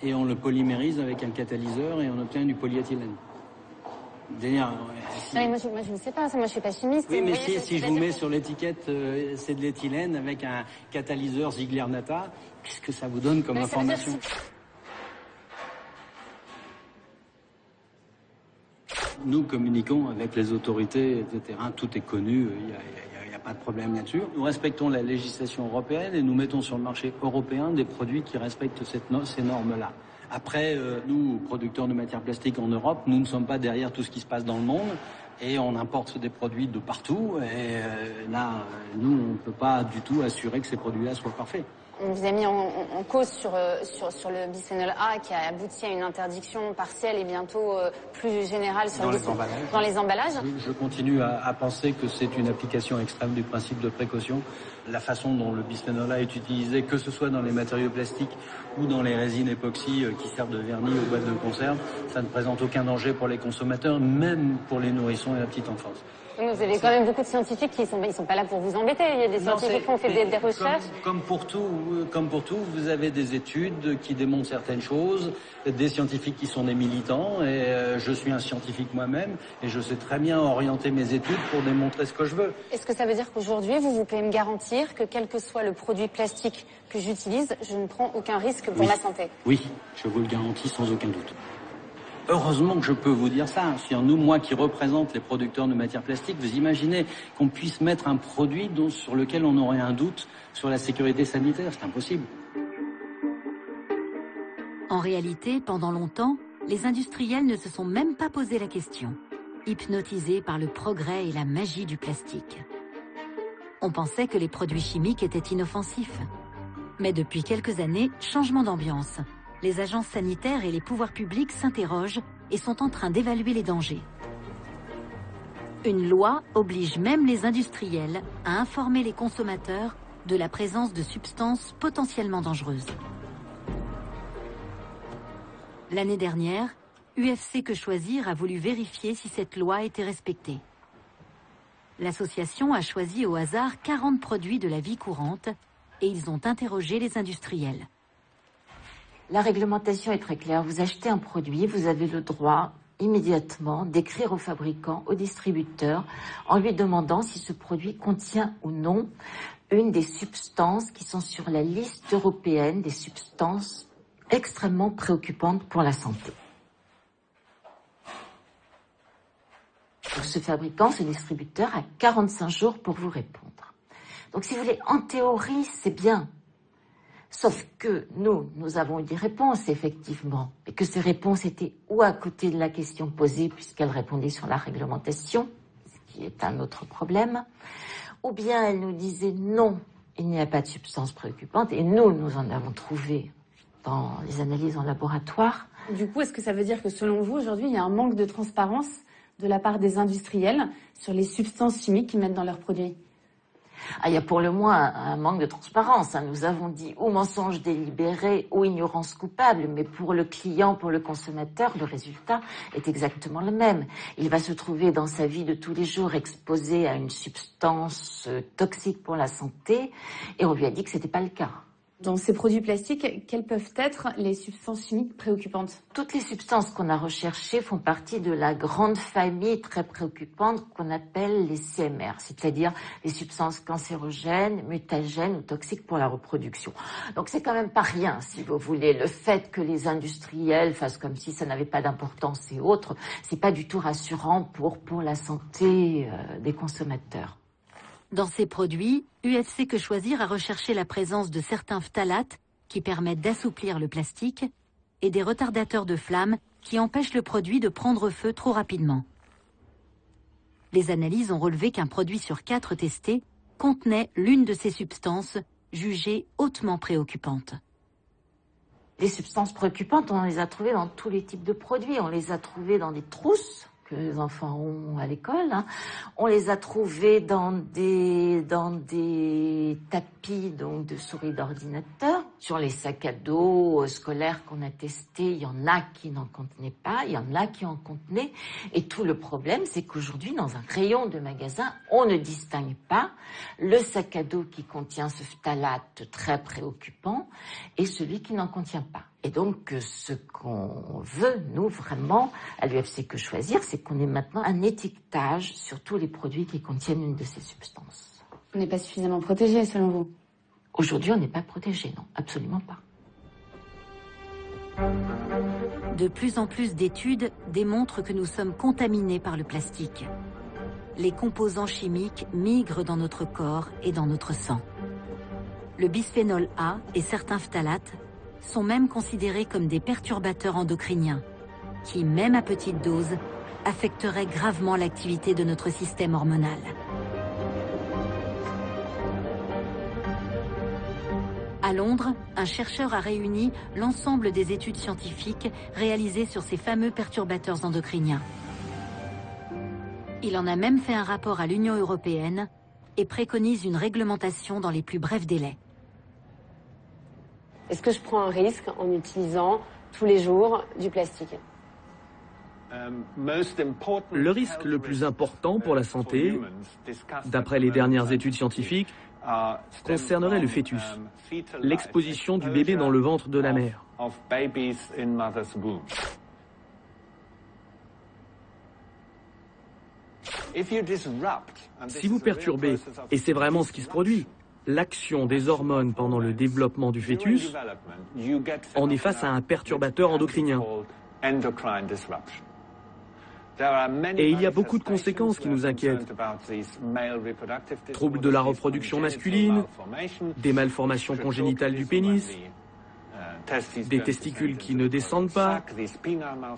et on le polymérise avec un catalyseur et on obtient du polyéthylène. D'ailleurs, si... moi je ne sais pas, moi je suis pas chimiste. Oui, mais si je vous mets sur l'étiquette c'est de l'éthylène avec un catalyseur Ziegler-Natta, qu'est-ce que ça vous donne comme information? Nous communiquons avec les autorités, etc. Tout est connu, il n'y a pas de problème là-dessus. Nous respectons la législation européenne et nous mettons sur le marché européen des produits qui respectent ces normes-là. Après, nous, producteurs de matières plastiques en Europe, nous ne sommes pas derrière tout ce qui se passe dans le monde et on importe des produits de partout. Et là, nous, on ne peut pas du tout assurer que ces produits-là soient parfaits. On vous a mis en cause sur le bisphénol A qui a abouti à une interdiction partielle et bientôt plus générale sur dans les emballages. Je continue à penser que c'est une application extrême du principe de précaution. La façon dont le bisphénol A est utilisé, que ce soit dans les matériaux plastiques ou dans les résines époxy qui servent de vernis aux boîtes de conserve, ça ne présente aucun danger pour les consommateurs, même pour les nourrissons et la petite enfance. Vous avez quand même beaucoup de scientifiques qui ils sont pas là pour vous embêter. Il y a des scientifiques qui ont fait des recherches. Comme pour tout, vous avez des études qui démontrent certaines choses, des scientifiques qui sont des militants, et je suis un scientifique moi-même, et je sais très bien orienter mes études pour démontrer ce que je veux. Est-ce que ça veut dire qu'aujourd'hui, vous pouvez me garantir que quel que soit le produit plastique que j'utilise, je ne prends aucun risque pour ma santé? Oui, je vous le garantis sans aucun doute. Heureusement que je peux vous dire ça. Moi qui représente les producteurs de matières plastiques, vous imaginez qu'on puisse mettre un produit sur lequel on aurait un doute sur la sécurité sanitaire? C'est impossible. En réalité, pendant longtemps, les industriels ne se sont même pas posé la question, hypnotisés par le progrès et la magie du plastique. On pensait que les produits chimiques étaient inoffensifs. Mais depuis quelques années, changement d'ambiance. Les agences sanitaires et les pouvoirs publics s'interrogent et sont en train d'évaluer les dangers. Une loi oblige même les industriels à informer les consommateurs de la présence de substances potentiellement dangereuses. L'année dernière, UFC Que Choisir a voulu vérifier si cette loi était respectée. L'association a choisi au hasard 40 produits de la vie courante et ils ont interrogé les industriels. La réglementation est très claire. Vous achetez un produit, vous avez le droit immédiatement d'écrire au fabricant, au distributeur, en lui demandant si ce produit contient ou non une des substances qui sont sur la liste européenne des substances extrêmement préoccupantes pour la santé. Ce fabricant, ce distributeur, a 45 jours pour vous répondre. Donc si vous voulez, en théorie, c'est bien. Sauf que nous avons eu des réponses, effectivement, et que ces réponses étaient ou à côté de la question posée, puisqu'elles répondaient sur la réglementation, ce qui est un autre problème, ou bien elles nous disaient non, il n'y a pas de substance préoccupante, et nous en avons trouvé dans les analyses en laboratoire. Du coup, est-ce que ça veut dire que selon vous, aujourd'hui, il y a un manque de transparence de la part des industriels sur les substances chimiques qu'ils mettent dans leurs produits? Il y a pour le moins un manque de transparence. Nous avons dit ou mensonge délibéré ou ignorance coupable, mais pour le client, pour le consommateur, le résultat est exactement le même. Il va se trouver dans sa vie de tous les jours exposé à une substance toxique pour la santé et on lui a dit que c'était pas le cas. Dans ces produits plastiques, quelles peuvent être les substances chimiques préoccupantes? Toutes les substances qu'on a recherchées font partie de la grande famille très préoccupante qu'on appelle les CMR, c'est-à-dire les substances cancérogènes, mutagènes ou toxiques pour la reproduction. Donc c'est quand même pas rien, si vous voulez. Le fait que les industriels fassent comme si ça n'avait pas d'importance et autres, c'est pas du tout rassurant pour la santé des consommateurs. Dans ces produits, UFC Que Choisir a recherché la présence de certains phtalates qui permettent d'assouplir le plastique et des retardateurs de flamme qui empêchent le produit de prendre feu trop rapidement. Les analyses ont relevé qu'un produit sur 4 testés contenait l'une de ces substances jugées hautement préoccupantes. Les substances préoccupantes, on les a trouvées dans tous les types de produits. On les a trouvées dans des trousses que les enfants ont à l'école. On les a trouvés dans des tapis donc de souris d'ordinateur. Sur les sacs à dos scolaires qu'on a testés, il y en a qui n'en contenaient pas, il y en a qui en contenaient. Et tout le problème, c'est qu'aujourd'hui, dans un rayon de magasin, on ne distingue pas le sac à dos qui contient ce phtalate très préoccupant et celui qui n'en contient pas. Et donc, ce qu'on veut, nous, vraiment, à l'UFC Que Choisir, c'est qu'on ait maintenant un étiquetage sur tous les produits qui contiennent une de ces substances. On n'est pas suffisamment protégé, selon vous? Aujourd'hui, on n'est pas protégé, non, absolument pas. De plus en plus d'études démontrent que nous sommes contaminés par le plastique. Les composants chimiques migrent dans notre corps et dans notre sang. Le bisphénol A et certains phtalates sont même considérés comme des perturbateurs endocriniens qui, même à petite dose, affecteraient gravement l'activité de notre système hormonal. À Londres, un chercheur a réuni l'ensemble des études scientifiques réalisées sur ces fameux perturbateurs endocriniens. Il en a même fait un rapport à l'Union européenne et préconise une réglementation dans les plus brefs délais. Est-ce que je prends un risque en utilisant tous les jours du plastique? Le risque le plus important pour la santé, d'après les dernières études scientifiques, concernerait le fœtus, l'exposition du bébé dans le ventre de la mère. Si vous perturbez, et c'est vraiment ce qui se produit, l'action des hormones pendant le développement du fœtus, on est face à un perturbateur endocrinien. Et il y a beaucoup de conséquences qui nous inquiètent. Troubles de la reproduction masculine, des malformations congénitales du pénis, des testicules qui ne descendent pas,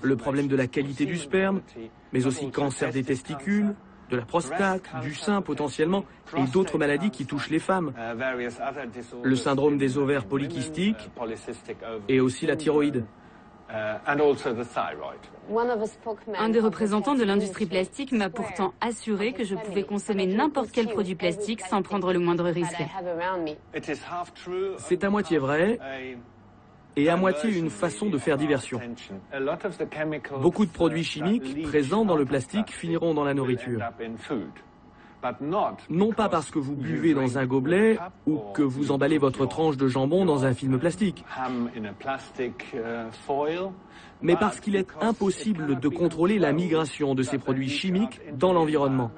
le problème de la qualité du sperme, mais aussi cancer des testicules, de la prostate, du sein potentiellement, et d'autres maladies qui touchent les femmes. Le syndrome des ovaires polykystiques et aussi la thyroïde. Un des représentants de l'industrie plastique m'a pourtant assuré que je pouvais consommer n'importe quel produit plastique sans prendre le moindre risque. C'est à moitié vrai et à moitié une façon de faire diversion. Beaucoup de produits chimiques présents dans le plastique finiront dans la nourriture. Non pas parce que vous buvez dans un gobelet ou que vous emballez votre tranche de jambon dans un film plastique, mais parce qu'il est impossible de contrôler la migration de ces produits chimiques dans l'environnement.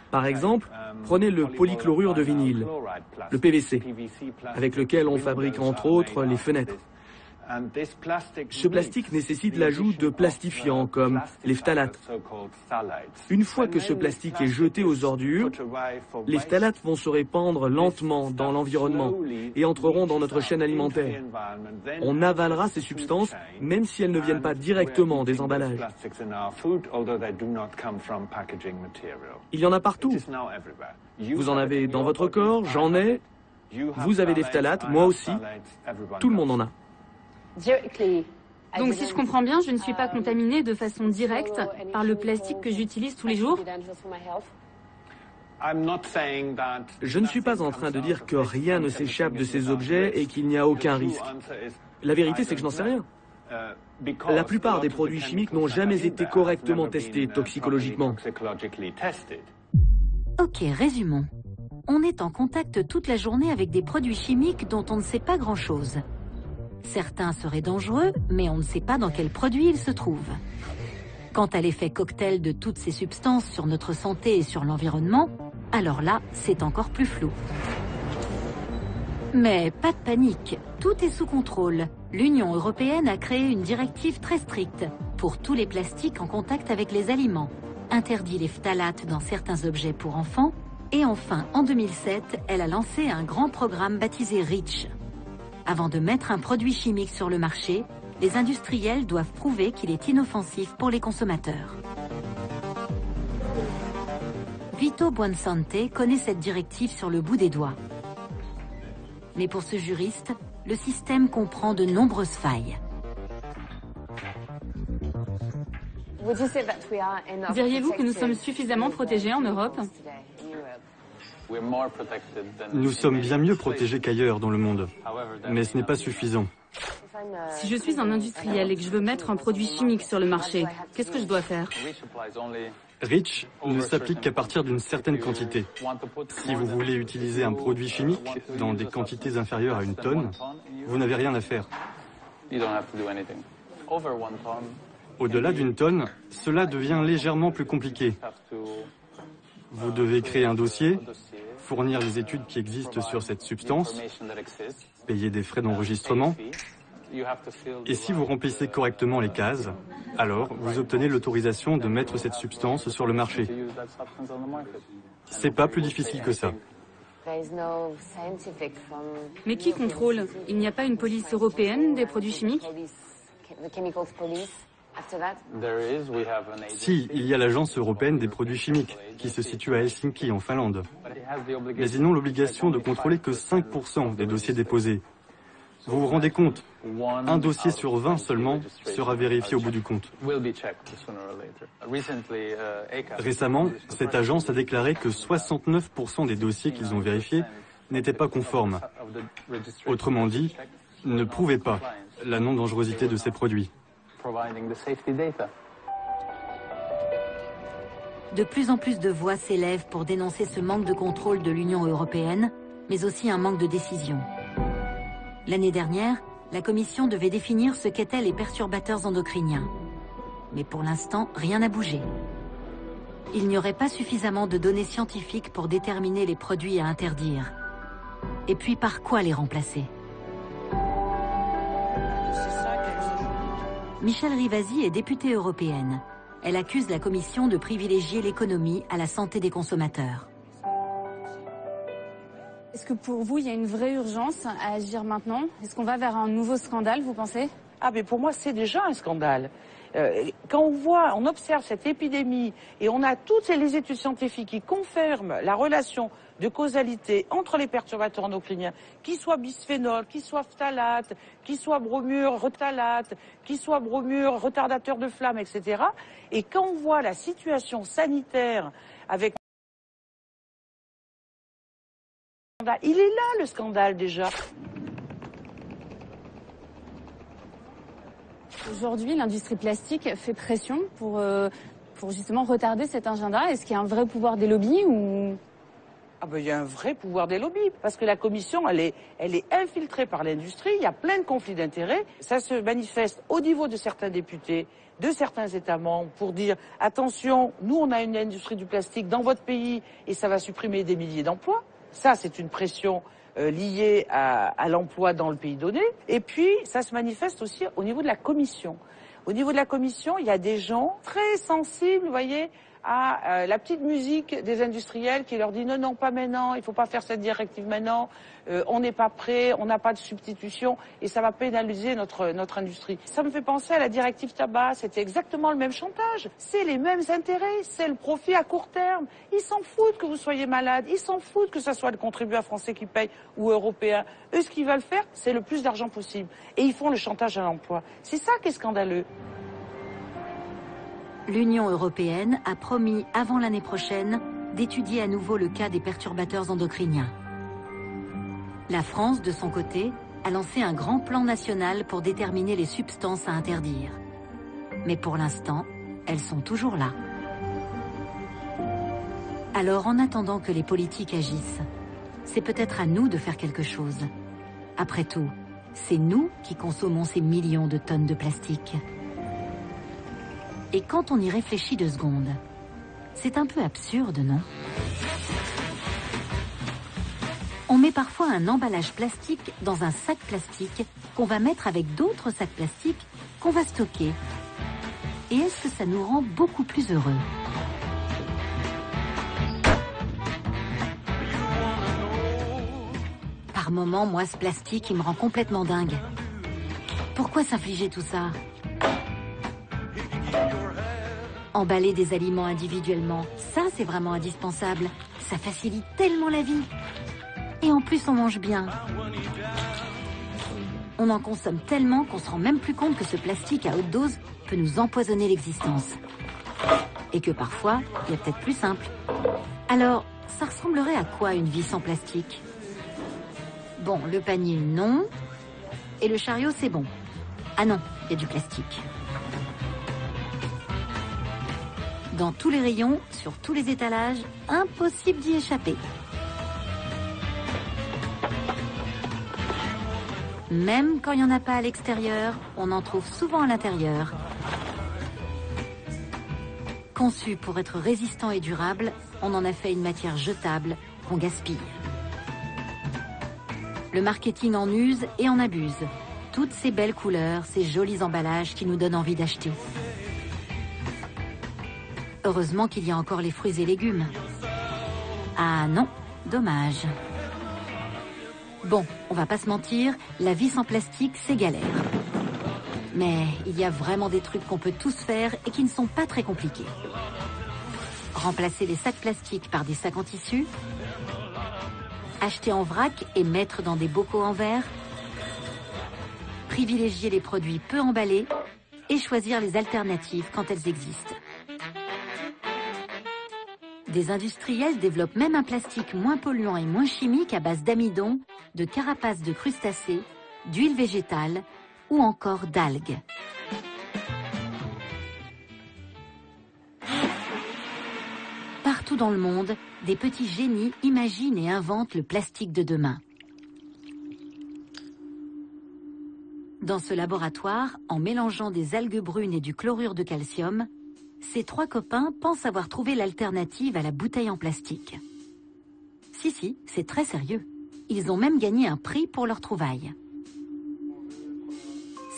Par exemple, prenez le polychlorure de vinyle, le PVC, avec lequel on fabrique entre autres les fenêtres. Ce plastique nécessite l'ajout de plastifiants comme les phtalates. Une fois que ce plastique est jeté aux ordures, les phtalates vont se répandre lentement dans l'environnement et entreront dans notre chaîne alimentaire. On avalera ces substances même si elles ne viennent pas directement des emballages. Il y en a partout. Vous en avez dans votre corps, j'en ai. Vous avez des phtalates, moi aussi. Tout le monde en a. Donc si je comprends bien, je ne suis pas contaminée de façon directe par le plastique que j'utilise tous les jours? Je ne suis pas en train de dire que rien ne s'échappe de ces objets et qu'il n'y a aucun risque. La vérité, c'est que je n'en sais rien. La plupart des produits chimiques n'ont jamais été correctement testés toxicologiquement. Ok, résumons. On est en contact toute la journée avec des produits chimiques dont on ne sait pas grand-chose. Certains seraient dangereux, mais on ne sait pas dans quels produits ils se trouvent. Quant à l'effet cocktail de toutes ces substances sur notre santé et sur l'environnement, alors là, c'est encore plus flou. Mais pas de panique, tout est sous contrôle. L'Union européenne a créé une directive très stricte pour tous les plastiques en contact avec les aliments, interdit les phtalates dans certains objets pour enfants, et enfin, en 2007, elle a lancé un grand programme baptisé REACH. Avant de mettre un produit chimique sur le marché, les industriels doivent prouver qu'il est inoffensif pour les consommateurs. Vito Buonsante connaît cette directive sur le bout des doigts. Mais pour ce juriste, le système comprend de nombreuses failles. Diriez-vous que nous sommes suffisamment protégés en Europe? Nous sommes bien mieux protégés qu'ailleurs dans le monde, mais ce n'est pas suffisant. Si je suis un industriel et que je veux mettre un produit chimique sur le marché, qu'est-ce que je dois faire? REACH ne s'applique qu'à partir d'une certaine quantité. Si vous voulez utiliser un produit chimique dans des quantités inférieures à 1 tonne, vous n'avez rien à faire. Au-delà d'1 tonne, cela devient légèrement plus compliqué. Vous devez créer un dossier, fournir les études qui existent sur cette substance, payer des frais d'enregistrement, et si vous remplissez correctement les cases, alors vous obtenez l'autorisation de mettre cette substance sur le marché. C'est pas plus difficile que ça. Mais qui contrôle? Il n'y a pas une police européenne des produits chimiques? Si, il y a l'Agence européenne des produits chimiques, qui se situe à Helsinki, en Finlande. Mais ils n'ont l'obligation de contrôler que 5% des dossiers déposés. Vous vous rendez compte? Un dossier sur 20 seulement sera vérifié au bout du compte. Récemment, cette agence a déclaré que 69% des dossiers qu'ils ont vérifiés n'étaient pas conformes. Autrement dit, ne prouvaient pas la non-dangerosité de ces produits. De plus en plus de voix s'élèvent pour dénoncer ce manque de contrôle de l'Union européenne, mais aussi un manque de décision. L'année dernière, la Commission devait définir ce qu'étaient les perturbateurs endocriniens. Mais pour l'instant, rien n'a bougé. Il n'y aurait pas suffisamment de données scientifiques pour déterminer les produits à interdire. Et puis par quoi les remplacer? Michèle Rivasi est députée européenne. Elle accuse la Commission de privilégier l'économie à la santé des consommateurs. Est-ce que pour vous, il y a une vraie urgence à agir maintenant? Est-ce qu'on va vers un nouveau scandale, vous pensez? Ah, mais pour moi, c'est déjà un scandale. Quand on observe cette épidémie et on a toutes les études scientifiques qui confirment la relation de causalité entre les perturbateurs endocriniens, qu'ils soient bisphénol, qu'ils soient phtalate, qu'ils soient bromure, retalate, qu'ils soient bromure, retardateur de flamme, etc. Et quand on voit la situation sanitaire avec... Il est là le scandale déjà. Aujourd'hui, l'industrie plastique fait pression pour justement retarder cet agenda. Est-ce qu'il y a un vrai pouvoir des lobbies ou... Ah ben, il y a un vrai pouvoir des lobbies, parce que la Commission, elle est infiltrée par l'industrie, il y a plein de conflits d'intérêts. Ça se manifeste au niveau de certains députés, de certains États membres, pour dire « Attention, nous on a une industrie du plastique dans votre pays et ça va supprimer des milliers d'emplois ». Ça, c'est une pression liée à l'emploi dans le pays donné. Et puis, ça se manifeste aussi au niveau de la Commission. Au niveau de la Commission, il y a des gens très sensibles, vous voyez, à la petite musique des industriels qui leur dit non, non, pas maintenant, il ne faut pas faire cette directive maintenant, on n'est pas prêt, on n'a pas de substitution et ça va pénaliser notre industrie. Ça me fait penser à la directive tabac, c'était exactement le même chantage, c'est les mêmes intérêts, c'est le profit à court terme. Ils s'en foutent que vous soyez malade, ils s'en foutent que ce soit le contribuable français qui paye ou européen. Eux, ce qu'ils veulent faire, c'est le plus d'argent possible. Et ils font le chantage à l'emploi. C'est ça qui est scandaleux. L'Union européenne a promis avant l'année prochaine d'étudier à nouveau le cas des perturbateurs endocriniens. La France, de son côté, a lancé un grand plan national pour déterminer les substances à interdire. Mais pour l'instant, elles sont toujours là. Alors, en attendant que les politiques agissent, c'est peut-être à nous de faire quelque chose. Après tout, c'est nous qui consommons ces millions de tonnes de plastique. Et quand on y réfléchit 2 secondes, c'est un peu absurde, non? On met parfois un emballage plastique dans un sac plastique qu'on va mettre avec d'autres sacs plastiques qu'on va stocker. Et est-ce que ça nous rend beaucoup plus heureux? Par moments, moi, ce plastique, il me rend complètement dingue. Pourquoi s'infliger tout ça? Emballer des aliments individuellement, ça c'est vraiment indispensable. Ça facilite tellement la vie. Et en plus on mange bien. On en consomme tellement qu'on se rend même plus compte que ce plastique à haute dose peut nous empoisonner l'existence. Et que parfois, il y a peut-être plus simple. Alors, ça ressemblerait à quoi une vie sans plastique? Bon, le panier non. Et le chariot c'est bon. Ah non, il y a du plastique. Dans tous les rayons, sur tous les étalages, impossible d'y échapper. Même quand il n'y en a pas à l'extérieur, on en trouve souvent à l'intérieur. Conçu pour être résistant et durable, on en a fait une matière jetable qu'on gaspille. Le marketing en use et en abuse. Toutes ces belles couleurs, ces jolis emballages qui nous donnent envie d'acheter. Heureusement qu'il y a encore les fruits et légumes. Ah non, dommage. Bon, on va pas se mentir, la vie sans plastique, c'est galère. Mais il y a vraiment des trucs qu'on peut tous faire et qui ne sont pas très compliqués. Remplacer les sacs plastiques par des sacs en tissu, acheter en vrac et mettre dans des bocaux en verre, privilégier les produits peu emballés et choisir les alternatives quand elles existent. Des industriels développent même un plastique moins polluant et moins chimique à base d'amidon, de carapaces de crustacés, d'huile végétale ou encore d'algues. dans le monde, des petits génies imaginent et inventent le plastique de demain. Dans ce laboratoire, en mélangeant des algues brunes et du chlorure de calcium, ces 3 copains pensent avoir trouvé l'alternative à la bouteille en plastique. Si, c'est très sérieux. Ils ont même gagné un prix pour leur trouvaille.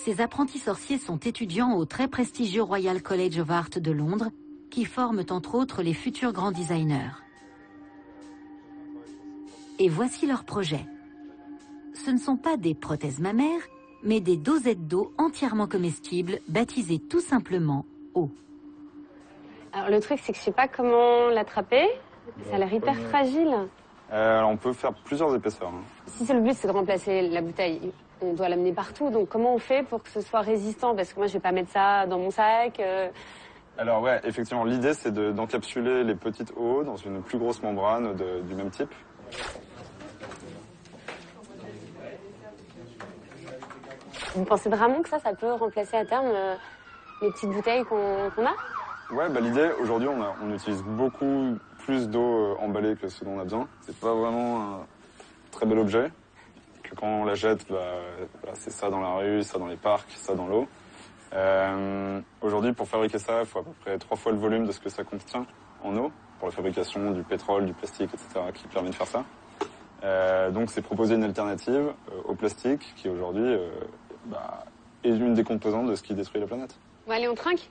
Ces apprentis sorciers sont étudiants au très prestigieux Royal College of Art de Londres, qui forment entre autres les futurs grands designers. Et voici leur projet. Ce ne sont pas des prothèses mammaires, mais des dosettes d'eau entièrement comestibles, baptisées tout simplement eau. Alors le truc, c'est que je sais pas comment l'attraper. Ça a l'air hyper fragile. Alors on peut faire plusieurs épaisseurs. Si c'est le but, c'est de remplacer la bouteille, on doit l'amener partout. Donc comment on fait pour que ce soit résistant? Parce que moi, je vais pas mettre ça dans mon sac. Alors ouais, effectivement, l'idée c'est d'encapsuler les petites eaux dans une plus grosse membrane du même type. Vous pensez vraiment que ça peut remplacer à terme les petites bouteilles qu'on a? Ouais, bah l'idée, aujourd'hui, on utilise beaucoup plus d'eau emballée que ce dont on a besoin. C'est pas vraiment un très bel objet. Que quand on la jette, c'est ça dans la rue, ça dans les parcs, ça dans l'eau. Aujourd'hui, pour fabriquer ça, il faut à peu près 3 fois le volume de ce que ça contient en eau, pour la fabrication du pétrole, du plastique, etc., qui permet de faire ça. Donc c'est proposer une alternative au plastique, qui aujourd'hui est une des composantes de ce qui détruit la planète. Bon, allez, on trinque.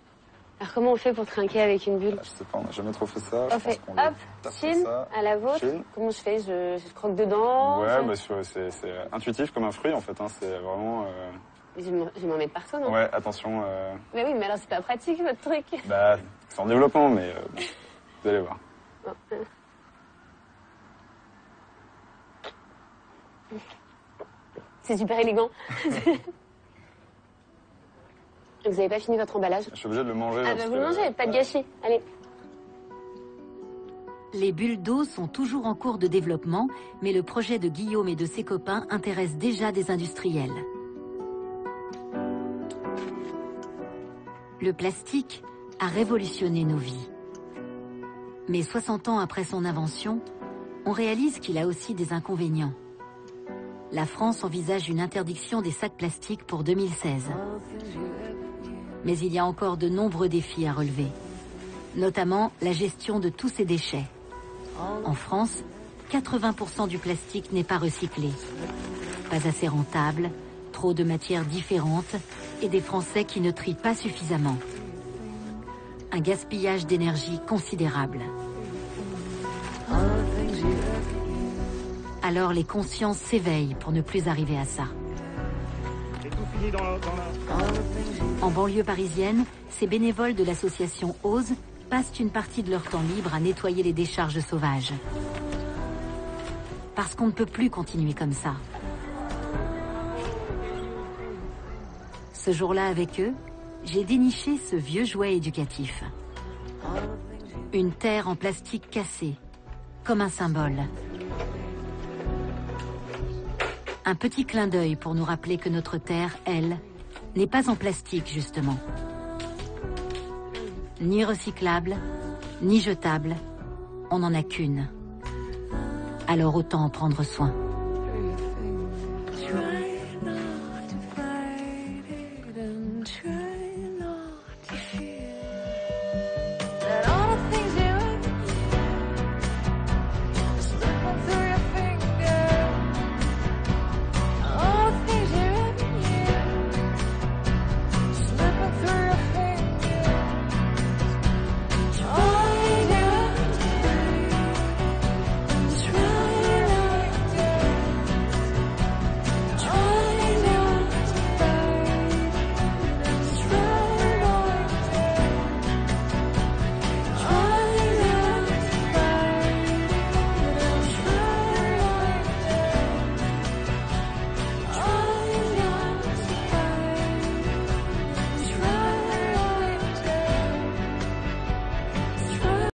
Alors comment on fait pour trinquer avec une bulle? Je sais pas, on n'a jamais trop fait ça. On fait hop, chine, à la vôtre. Chine. Comment je fais? Je croque dedans? Ouais, c'est intuitif comme un fruit en fait, hein. C'est vraiment... Je vais m'en mettre partout, non? Ouais, attention. Mais oui, mais alors c'est pas pratique votre truc. Bah, c'est en développement, mais vous allez voir. Bon. C'est super élégant. Vous n'avez pas fini votre emballage? Je suis obligé de le manger. Ah bah vous le mangez, pas de gâchis. Allez. Les bulles d'eau sont toujours en cours de développement, mais le projet de Guillaume et de ses copains intéresse déjà des industriels. Le plastique a révolutionné nos vies. Mais 60 ans après son invention, on réalise qu'il a aussi des inconvénients. La France envisage une interdiction des sacs plastiques pour 2016. Mais il y a encore de nombreux défis à relever, notamment la gestion de tous ces déchets. En France, 80% du plastique n'est pas recyclé. Pas assez rentable, trop de matières différentes et des Français qui ne trient pas suffisamment. Un gaspillage d'énergie considérable. Alors les consciences s'éveillent pour ne plus arriver à ça. En banlieue parisienne, ces bénévoles de l'association OSE passent une partie de leur temps libre à nettoyer les décharges sauvages. Parce qu'on ne peut plus continuer comme ça. Ce jour-là, avec eux, j'ai déniché ce vieux jouet éducatif. Une terre en plastique cassée, comme un symbole. Un petit clin d'œil pour nous rappeler que notre terre, elle, n'est pas en plastique, justement. Ni recyclable, ni jetable, on n'en a qu'une. Alors autant en prendre soin.